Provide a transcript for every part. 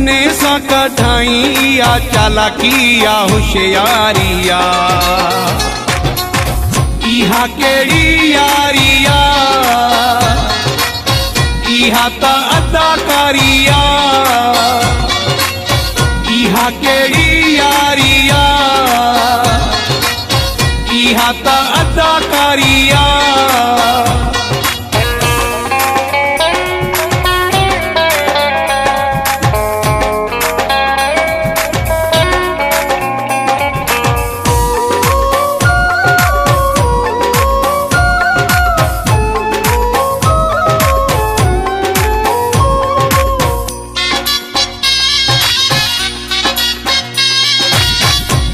ॿियनि सां कढाई या चालाकी या होशियारिया इहा कहिड़ी यारिया इहा त अदाकारिया इहा कहिड़ी यारिया इहा त अदाकारिया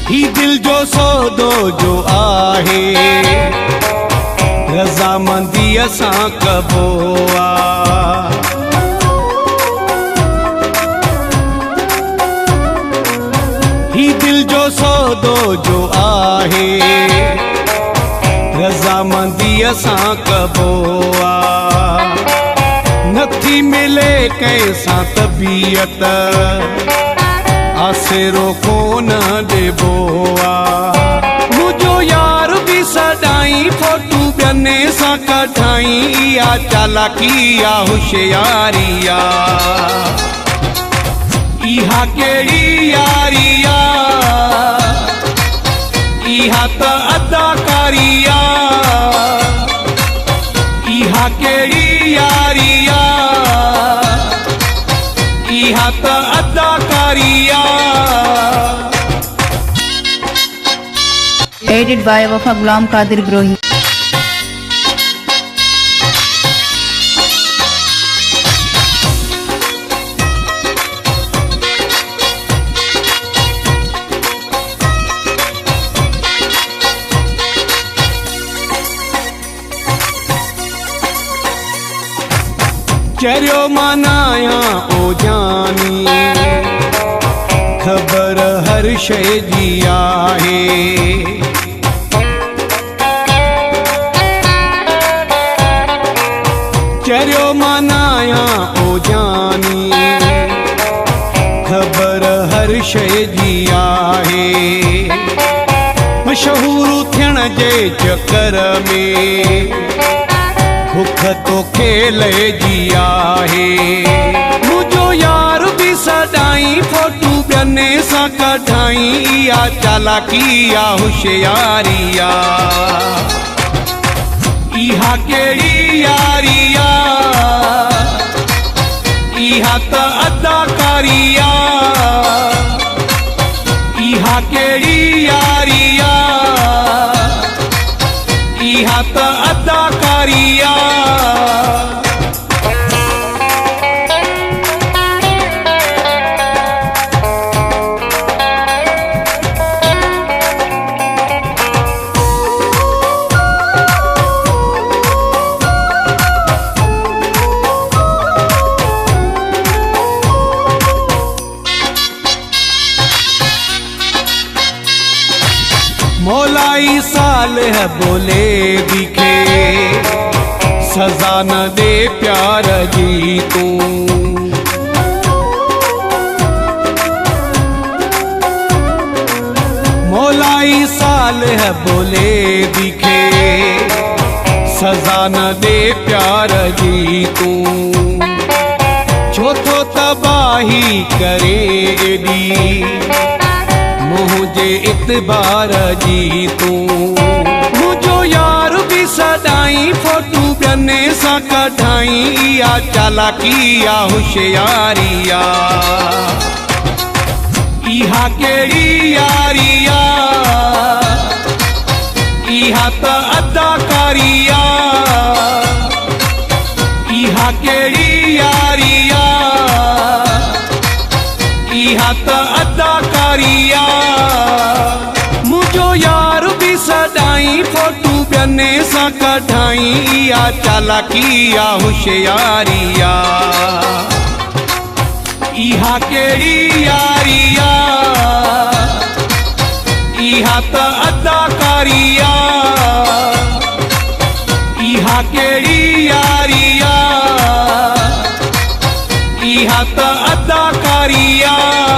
ही दिल जो सौदो जो आहे रज़ामंदीअ सां कबो आहे ही दिल जो सौदो जो आहे रज़ामंदीअ सां कबो आहे नथी मिले कंहिंसां तबीयत आसिरो कोन ॾिबो आहे मुंहिंजो यार बि सदाई फोटू ॿियनि सां कढाई या चालाकी या होशियारिया इहा कहिड़ी यारिया इहा त अदाकारिया इहा कहिड़ी यारिया इहा त अदाकारिया एडिट बाय वफा गुलाम कादिर ग्रोही। चरियो मनाया ओ जानी ख़बर हर शइ जी आहे चरियो मनाया ओ जानी ख़बर हर शइ जी आहे मशहूर थियण जे चकर में भुख तो खेले जी आहे मुंहिंजो यार बि सदाई फोटू ॿियनि सां कढाई या चालाकी या होशियारिया इहा कहिड़ी यारिया इहा त अदाकारिया इहा कहिड़ी यारिया इहा त अदाकारिया मौलाई सालेह बोले दिखे सजा न दे प्यार जी तू मौलाई सालेह बोले दिखे सजा न दे प्यार जी तू छो तो तबाही करे एडी मुझे इतबार जी तू मुझो यार भी सदाई फोटू ॿियनि सां कढाई या चालाकी या होशियारिया इहा कहिड़ी यारिया इहा त अदाकारिया इहा कहिड़ी यारिया इहा त अदाकारिया मुंहिंजो यार बि सदाई फोटू ॿियनि सां कढाई या चालाकी या होशियारिया इहा कहिड़ी यारिया इहा त अदाकारिया इहा कहिड़ी यारिया इहा त अदाकारिया यारी आ